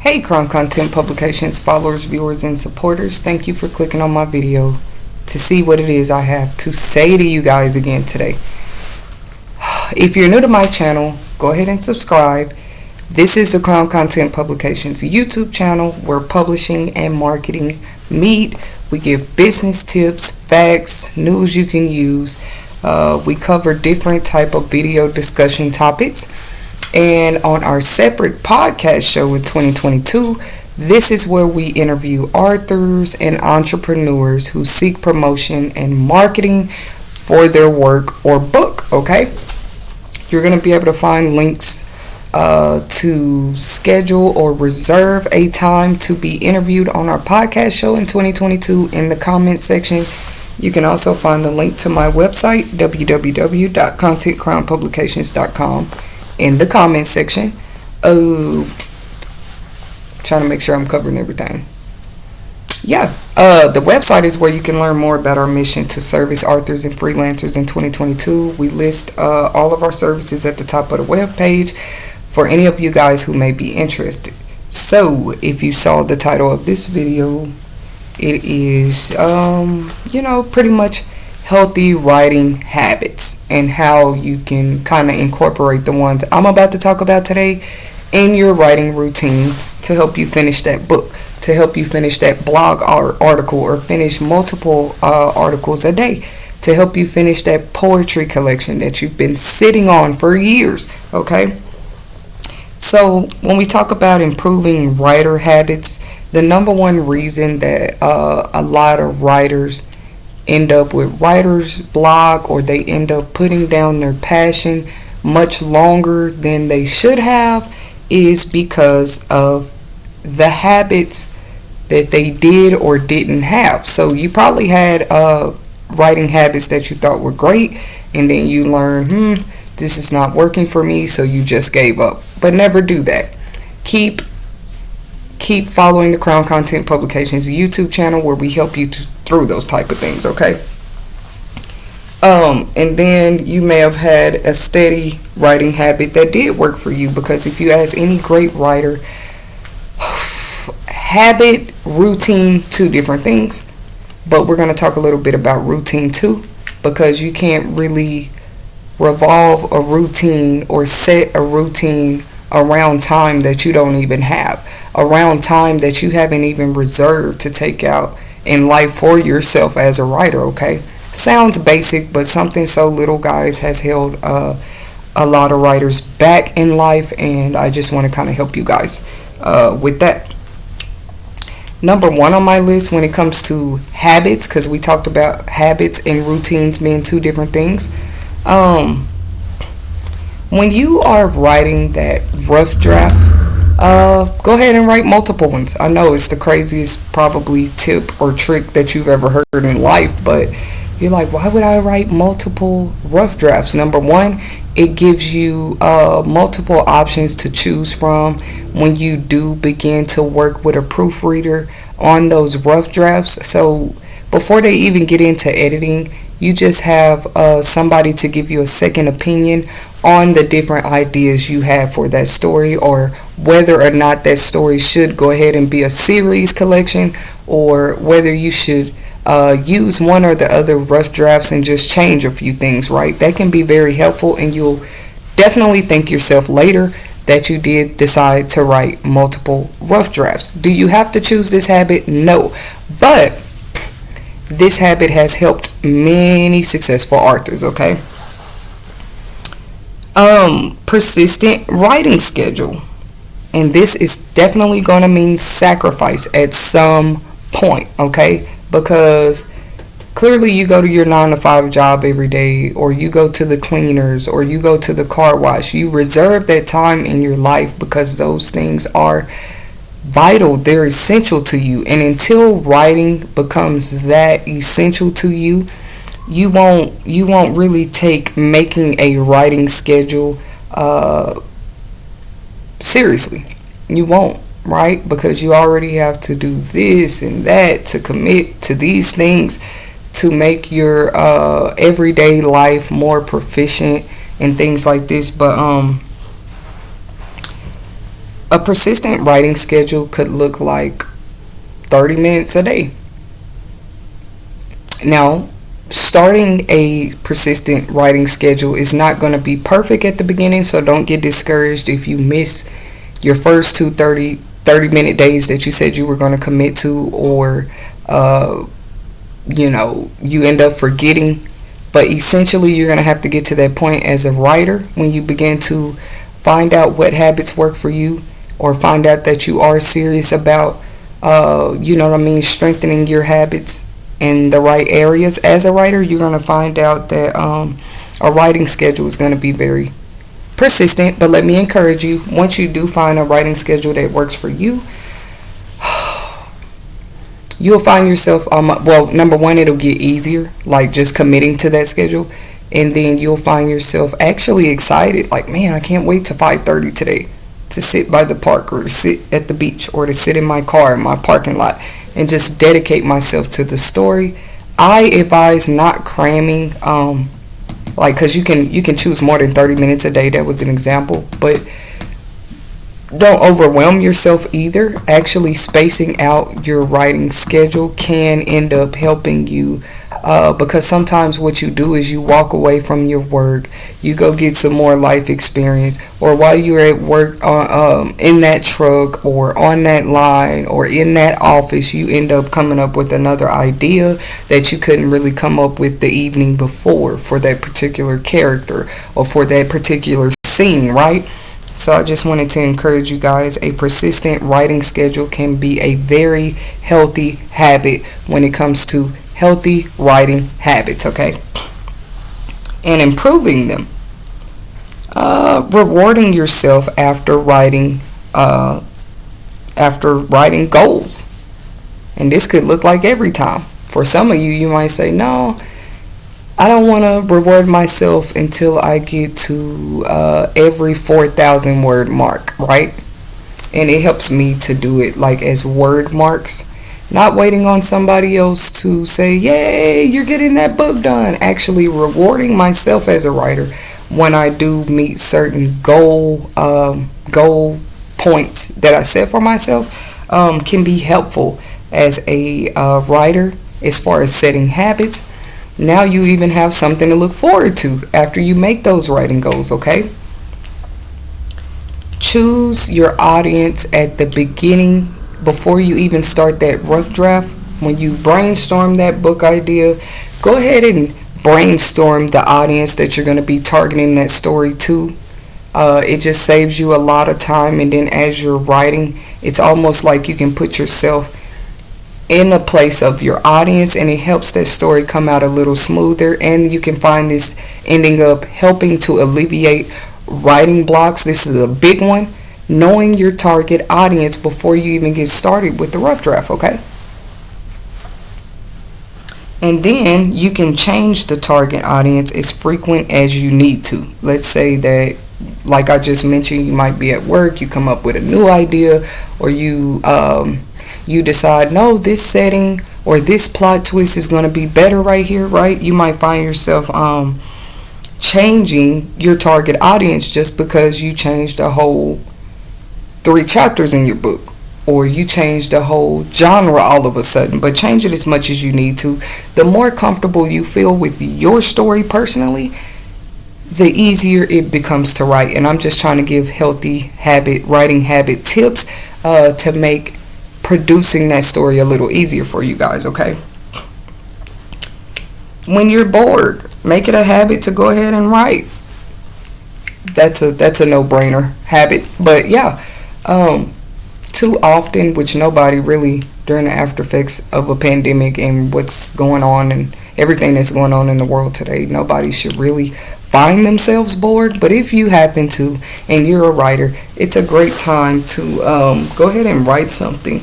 Hey Crown Content Publications followers, viewers, and supporters, thank you for clicking on my video to see what it is I have to say to you guys again today. If you're new to my channel, go ahead and subscribe. This is the Crown Content Publications YouTube channel where publishing and marketing meet. We give business tips, facts, news you can use. We cover different type of video discussion topics. And on our separate podcast show in 2022, this is where we interview authors and entrepreneurs who seek promotion and marketing for their work or book, okay? You're going to be able to find links to schedule or reserve a time to be interviewed on our podcast show in 2022 in the comment section. You can also find the link to my website, www.contentcrownpublications.com, in the comment section. Trying to make sure I'm covering everything. The website is where you can learn more about our mission to service authors and freelancers in 2022. We list all of our services at the top of the web page for any of you guys who may be interested. So if you saw the title of this video, it is pretty much healthy writing habits and how you can kind of incorporate the ones I'm about to talk about today in your writing routine to help you finish that book, to help you finish that blog article, or finish multiple articles a day, to help you finish that poetry collection that you've been sitting on for years, okay? So when we talk about improving writer habits, the number one reason that a lot of writers end up with writer's block, or they end up putting down their passion much longer than they should have, is because of the habits that they did or didn't have. So you probably had writing habits that you thought were great, and then you learned, this is not working for me, so you just gave up. But never do that. Keep following the Crown Content Publications YouTube channel where we help you through those type of things, okay? And then you may have had a steady writing habit that did work for you, because if you ask any great writer, habit, routine, two different things. But we're going to talk a little bit about routine too, because you can't really revolve a routine or set a routine around time that you don't even have, around time that you haven't even reserved to take out in life for yourself as a writer, okay? Sounds basic, but something so little, guys, has held a lot of writers back in life, and I just want to kind of help you guys with that. Number one on my list when it comes to habits, because we talked about habits and routines being two different things. When you are writing that rough draft, go ahead and write multiple ones. I know it's the craziest probably tip or trick that you've ever heard in life, but you're like, why would I write multiple rough drafts? Number one, it gives you multiple options to choose from when you do begin to work with a proofreader on those rough drafts. So before they even get into editing, you just have somebody to give you a second opinion on the different ideas you have for that story, or whether or not that story should go ahead and be a series collection, or whether you should use one or the other rough drafts and just change a few things, right? That can be very helpful, and you'll definitely thank yourself later that you did decide to write multiple rough drafts. Do you have to choose this habit? No. But this habit has helped many successful authors, okay? Persistent writing schedule. And this is definitely going to mean sacrifice at some point, okay? Because clearly you go to your 9-to-5 job every day, or you go to the cleaners, or you go to the car wash. You reserve that time in your life because those things are vital. They're essential to you. And until writing becomes that essential to you, you won't really take making a writing schedule seriously. You won't, right? Because you already have to do this and that to commit to these things to make your everyday life more proficient and things like this. But A persistent writing schedule could look like 30 minutes a day. Now, starting a persistent writing schedule is not going to be perfect at the beginning, so don't get discouraged if you miss your first 30-minute days that you said you were going to commit to, or you end up forgetting. But essentially, you're going to have to get to that point as a writer when you begin to find out what habits work for you, or find out that you are serious about strengthening your habits in the right areas. As a writer, you're going to find out that a writing schedule is going to be very persistent. But let me encourage you, once you do find a writing schedule that works for you, you'll find yourself, number one, it'll get easier, like just committing to that schedule. And then you'll find yourself actually excited, like, man, I can't wait to 5:30 today to sit by the park, or to sit at the beach, or to sit in my car in my parking lot and just dedicate myself to the story. I advise not cramming, because you can choose more than 30 minutes a day. That was an example, but don't overwhelm yourself either. Actually, spacing out your writing schedule can end up helping you, because sometimes what you do is you walk away from your work, you go get some more life experience, or while you're at work in that truck, or on that line, or in that office, you end up coming up with another idea that you couldn't really come up with the evening before for that particular character or for that particular scene, right? So I just wanted to encourage you guys, a persistent writing schedule can be a very healthy habit when it comes to healthy writing habits, okay? And improving them. Rewarding yourself after writing goals. And this could look like every time. For some of you, you might say, no, I don't want to reward myself until I get to every 4,000 word mark, right? And it helps me to do it like as word marks, not waiting on somebody else to say, yay, you're getting that book done. Actually rewarding myself as a writer when I do meet certain goal points that I set for myself can be helpful as a writer as far as setting habits. Now you even have something to look forward to after you make those writing goals, okay? Choose your audience at the beginning before you even start that rough draft. When you brainstorm that book idea, go ahead and brainstorm the audience that you're going to be targeting that story to. It just saves you a lot of time, and then as you're writing, it's almost like you can put yourself in a place of your audience, and it helps that story come out a little smoother, and you can find this ending up helping to alleviate writing blocks. This is a big one, knowing your target audience before you even get started with the rough draft, okay? And then you can change the target audience as frequent as you need to. Let's say that, like I just mentioned, you might be at work, you come up with a new idea, or you decide, no, this setting or this plot twist is going to be better right here, right? You might find yourself changing your target audience just because you changed a whole 3 chapters in your book, or you changed the whole genre all of a sudden. But change it as much as you need to. The more comfortable you feel with your story personally, the easier it becomes to write. And I'm just trying to give healthy writing habit tips to make producing that story a little easier for you guys, okay? When you're bored, make it a habit to go ahead and write. That's a no-brainer habit. But yeah, too often, which nobody really, during the after effects of a pandemic and what's going on and everything that's going on in the world today, nobody should really find themselves bored. But if you happen to, and you're a writer, it's a great time to go ahead and write something.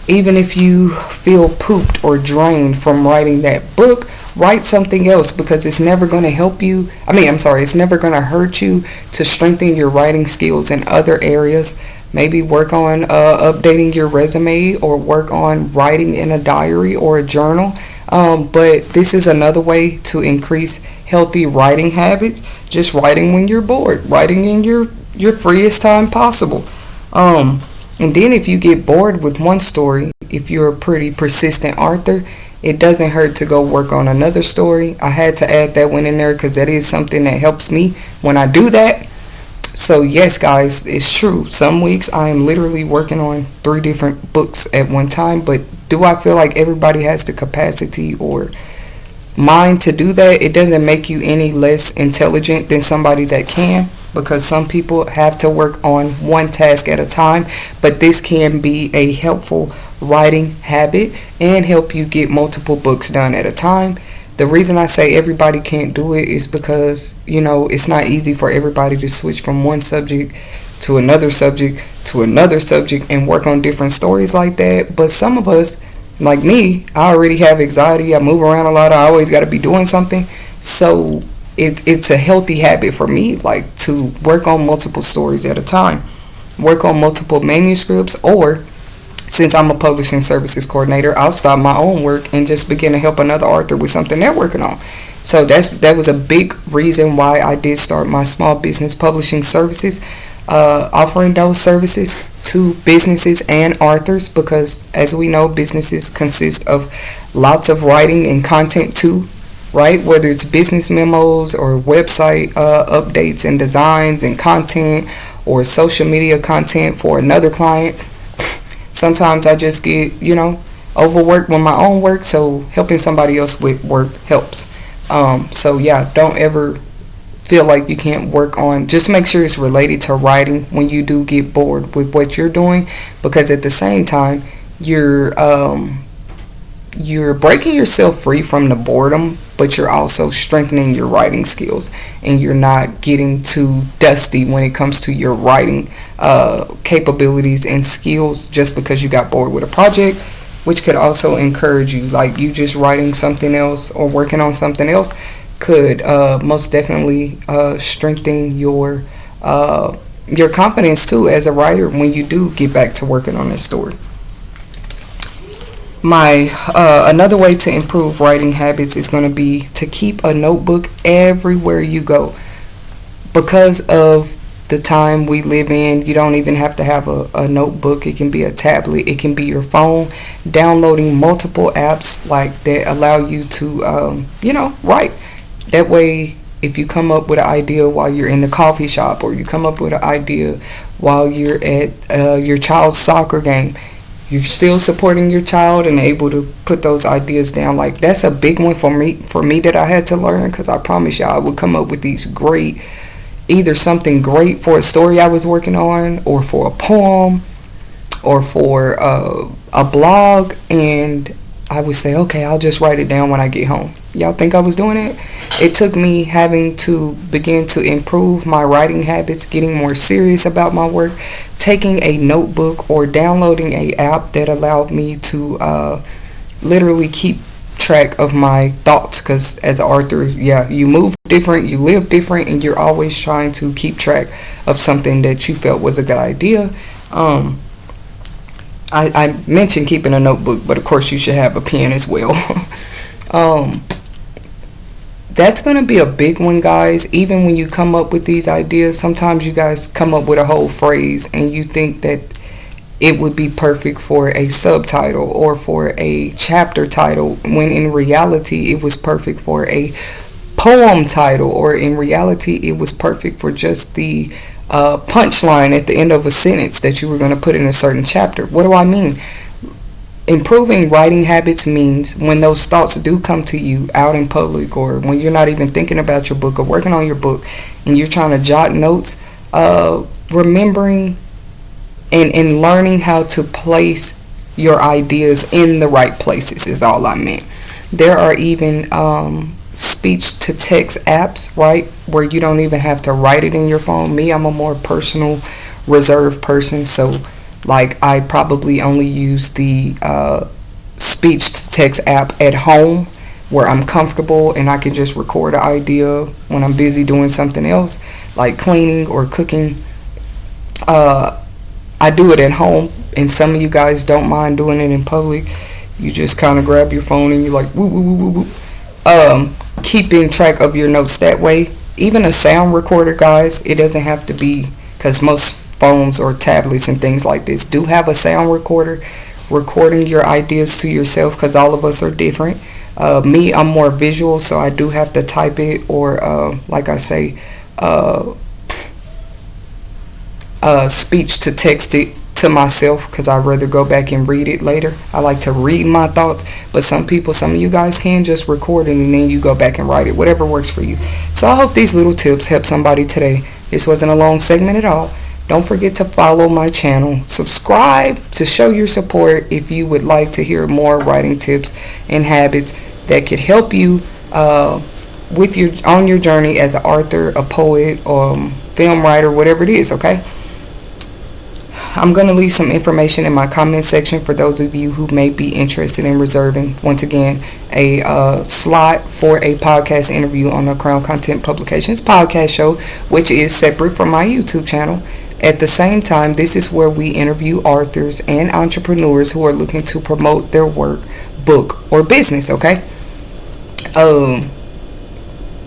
Even if you feel pooped or drained from writing that book, write something else, because it's never going to help you. It's never going to hurt you to strengthen your writing skills in other areas. Maybe work on updating your resume, or work on writing in a diary or a journal. But this is another way to increase healthy writing habits. Just writing when you're bored, writing in your freest time possible. And then if you get bored with one story, if you're a pretty persistent author, it doesn't hurt to go work on another story. I had to add that one in there because that is something that helps me when I do that. So yes, guys, it's true. Some weeks I am literally working on 3 different books at one time. But do I feel like everybody has the capacity or mind to do that? It doesn't make you any less intelligent than somebody that can, because some people have to work on one task at a time. But this can be a helpful writing habit and help you get multiple books done at a time. The reason I say everybody can't do it is because, it's not easy for everybody to switch from one subject to another subject to another subject and work on different stories like that. But some of us, like me, I already have anxiety. I move around a lot. I always got to be doing something. So it's a healthy habit for me, like, to work on multiple stories at a time, work on multiple manuscripts, or since I'm a publishing services coordinator, I'll stop my own work and just begin to help another author with something they're working on. So that was a big reason why I did start my small business publishing services, offering those services to businesses and authors, because as we know, businesses consist of lots of writing and content too, right? Whether it's business memos or website updates and designs and content, or social media content for another client. Sometimes I just get, overworked with my own work, so helping somebody else with work helps. So yeah, don't ever feel like you can't work on, just make sure it's related to writing when you do get bored with what you're doing, because at the same time, you're breaking yourself free from the boredom, but you're also strengthening your writing skills, and you're not getting too dusty when it comes to your writing capabilities and skills just because you got bored with a project, which could also encourage you. Like, you just writing something else or working on something else could most definitely strengthen your confidence too as a writer when you do get back to working on this story. My another way to improve writing habits is going to be to keep a notebook everywhere you go. Because of the time we live in, you don't even have to have a notebook. It can be a tablet, it can be your phone. Downloading multiple apps like that allow you to write. That way, if you come up with an idea while you're in the coffee shop, or you come up with an idea while you're at your child's soccer game, you're still supporting your child and able to put those ideas down. Like, that's a big one for me that I had to learn, because I promise y'all I would come up with these great, either something great for a story I was working on, or for a poem, or for a blog, and I would say, okay, I'll just write it down when I get home. Y'all think I was doing it? It took me having to begin to improve my writing habits, getting more serious about my work, taking a notebook or downloading a app that allowed me to literally keep track of my thoughts, because as an author, you move different, you live different, and you're always trying to keep track of something that you felt was a good idea. I mentioned keeping a notebook, but of course you should have a pen as well. That's going to be a big one, guys. Even when you come up with these ideas, sometimes you guys come up with a whole phrase and you think that it would be perfect for a subtitle or for a chapter title, when in reality it was perfect for a poem title, or in reality it was perfect for just the punchline at the end of a sentence that you were going to put in a certain chapter. What do I mean? Improving writing habits means when those thoughts do come to you out in public, or when you're not even thinking about your book or working on your book and you're trying to jot notes, remembering and learning how to place your ideas in the right places is all I meant. There are even speech to text apps, right, where you don't even have to write it in your phone. Me, I'm a more personal, reserved person, so like I probably only use the speech to text app at home, where I'm comfortable and I can just record an idea when I'm busy doing something else, like cleaning or cooking. I do it at home, and some of you guys don't mind doing it in public. You just kind of grab your phone and you're like, woo, woo, woo, woo, woo. Keeping track of your notes that way. Even a sound recorder, guys, it doesn't have to be, because most phones or tablets and things like this. Do have a sound recorder recording your ideas to yourself, because all of us are different. Me, I'm more visual, so I do have to type it, or like I say, speech to text it to myself, because I'd rather go back and read it later. I like to read my thoughts, but some of you guys can just record it and then you go back and write it, whatever works for you. So I hope these little tips help somebody today. This wasn't a long segment at all. Don't forget to follow my channel, subscribe to show your support if you would like to hear more writing tips and habits that could help you on your journey as an author, a poet, or film writer, whatever it is, okay? I'm going to leave some information in my comment section for those of you who may be interested in reserving, once again, a slot for a podcast interview on the Crown Content Publications podcast show, which is separate from my YouTube channel. At the same time, this is where we interview authors and entrepreneurs who are looking to promote their work, book, or business, okay? I'll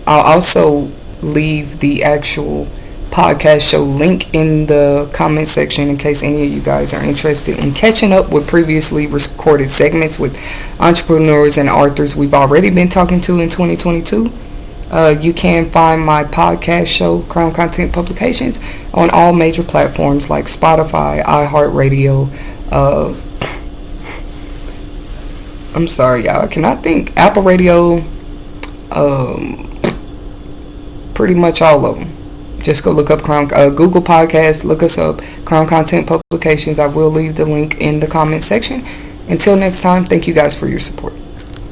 also leave the actual podcast show link in the comment section in case any of you guys are interested in catching up with previously recorded segments with entrepreneurs and authors we've already been talking to in 2022. You can find my podcast show, Crown Content Publications, on all major platforms like Spotify, iHeartRadio, I'm sorry, y'all, I cannot think, Apple Radio, pretty much all of them. Just go look up Google Podcasts, look us up, Crown Content Publications. I will leave the link in the comment section. Until next time, thank you guys for your support.